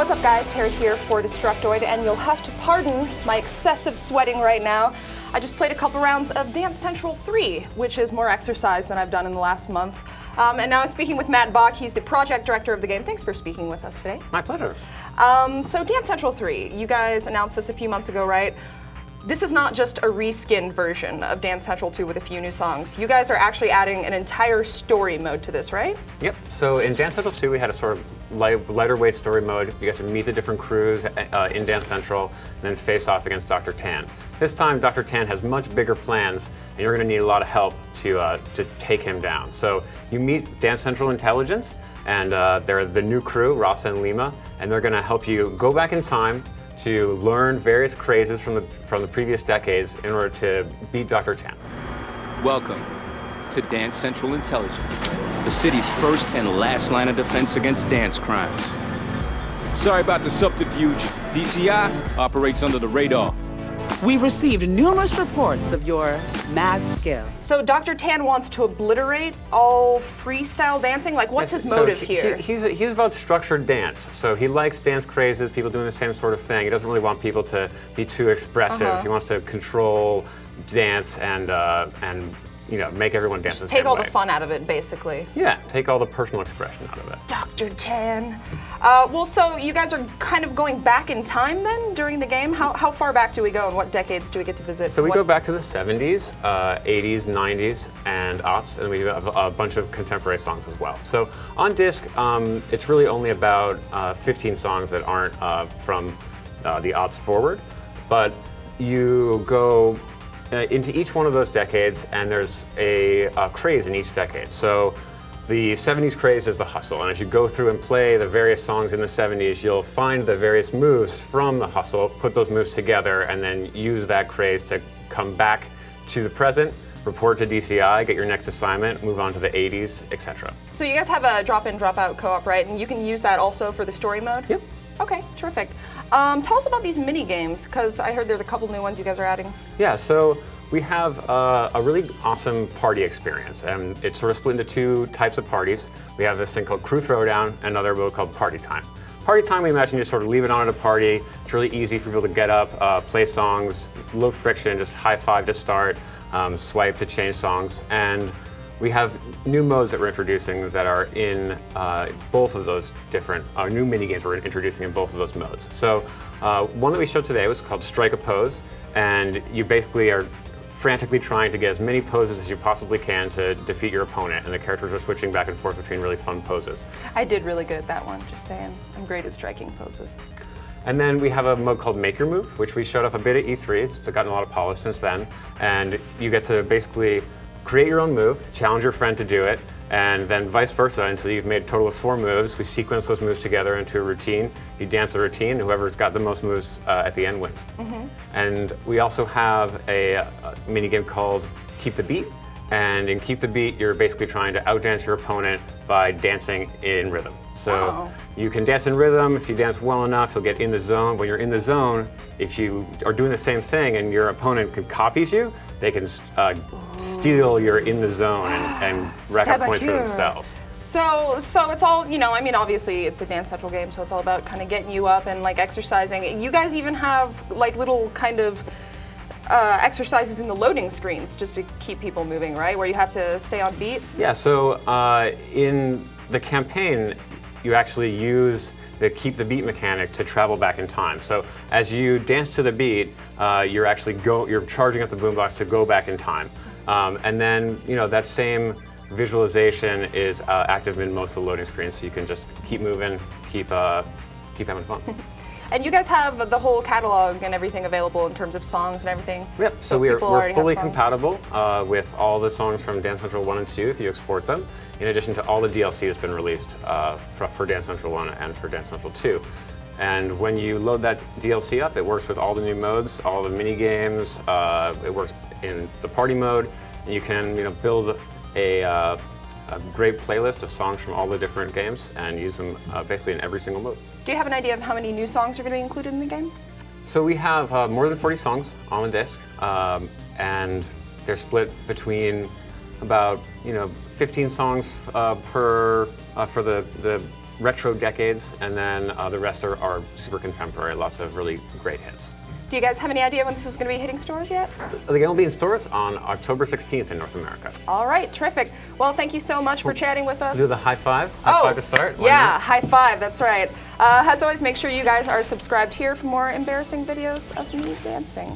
What's up guys, Terry here for Destructoid, and you'll have to pardon my excessive sweating right now. I just played a couple rounds of Dance Central 3, which is more exercise than I've done in the last month. And now I'm speaking with Matt Boch. He's the project director of the game. Thanks for speaking with us today. My pleasure. So Dance Central 3, you guys announced this a few months ago, right? This is not just a reskinned version of Dance Central 2 with a few new songs. You guys are actually adding an entire story mode to this, right? Yep, so in Dance Central 2 we had a sort of lighter weight story mode. You get to meet the different crews in Dance Central and then face off against Dr. Tan. This time Dr. Tan has much bigger plans and you're going to need a lot of help to take him down. So you meet Dance Central Intelligence and they're the new crew, Rasa and Lima, and they're going to help you go back in time to learn various crazes from the previous decades in order to beat Dr. Tan. Welcome to Dance Central Intelligence, the city's first and last line of defense against dance crimes. Sorry about the subterfuge. DCI operates under the radar. We received numerous reports of your mad skill. So Dr. Tan wants to obliterate all freestyle dancing? Like, what's his motive here? He's about structured dance. So he likes dance crazes, people doing the same sort of thing. He doesn't really want people to be too expressive. He wants to control dance and you know, make everyone dance the same way. Take all the fun out of it, basically. Yeah, take all the personal expression out of it. Dr. Tan. Well, so you guys are kind of going back in time then during the game? How far back do we go and what decades do we get to visit? So we go back to the 70s, 80s, 90s, and aughts, and we have a bunch of contemporary songs as well. So on disc, it's really only about 15 songs that aren't from the aughts forward, but you go into each one of those decades, and there's a craze in each decade. So the 70s craze is the hustle, and as you go through and play the various songs in the 70s, you'll find the various moves from the hustle, put those moves together, and then use that craze to come back to the present, report to DCI, get your next assignment, move on to the 80s, etc. So you guys have a drop-in, drop-out co-op, right? And you can use that also for the story mode? Yep. Okay, terrific. Tell us about these mini games, because I heard there's a couple new ones you guys are adding. Yeah, so we have a really awesome party experience, and it's sort of split into two types of parties. We have this thing called Crew Throwdown and another mode called Party Time. Party Time, we imagine you sort of leave it on at a party. It's really easy for people to get up, play songs, low friction, just high five to start, swipe to change songs. And we have new modes that we're introducing that are in both of those different, new mini games we're introducing in both of those modes. So one that we showed today was called Strike a Pose, and you basically are frantically trying to get as many poses as you possibly can to defeat your opponent, and the characters are switching back and forth between really fun poses. I did really good at that one, just saying. I'm great at striking poses. And then we have a mode called Make Your Move, which we showed off a bit at E3. It's gotten a lot of polish since then, and you get to basically create your own move, challenge your friend to do it, and then vice versa until you've made a total of 4 moves. We sequence those moves together into a routine. You dance the routine, and whoever's got the most moves at the end wins. And we also have a mini game called Keep the Beat. And in Keep the Beat, you're basically trying to outdance your opponent by dancing in rhythm. So you can dance in rhythm. If you dance well enough, you'll get in the zone. When you're in the zone, if you are doing the same thing and your opponent copies you, they can steal your in the zone and rack up points for themselves. So it's all, you know, I mean, obviously it's a Dance Central game, so it's all about kind of getting you up and like exercising. You guys even have like little kind of exercises in the loading screens just to keep people moving, right? Where you have to stay on beat? Yeah, so in the campaign, you actually use the Keep the Beat mechanic to travel back in time. So as you dance to the beat, you're actually you're charging up the boombox to go back in time. And then, you know, that same visualization is active in most of the loading screens, so you can just keep moving, keep having fun. And you guys have the whole catalog and everything available in terms of songs and everything? Yep, so we're fully compatible with all the songs from Dance Central 1 and 2 if you export them, in addition to all the DLC that's been released for Dance Central 1 and for Dance Central 2. And when you load that DLC up, it works with all the new modes, all the mini games. It works in the party mode, and you can, you know, build a great playlist of songs from all the different games and use them basically in every single mode. Do you have an idea of how many new songs are going to be included in the game? So we have more than 40 songs on the disc, and they're split between about 15 songs for the retro decades, and then the rest are super contemporary, lots of really great hits. Do you guys have any idea when this is going to be hitting stores yet? The game will be in stores on October 16th in North America. All right, terrific. Well, thank you so much for chatting with us. Do the high five? High five to start? Yeah, high five, that's right. As always, make sure you guys are subscribed here for more embarrassing videos of me dancing.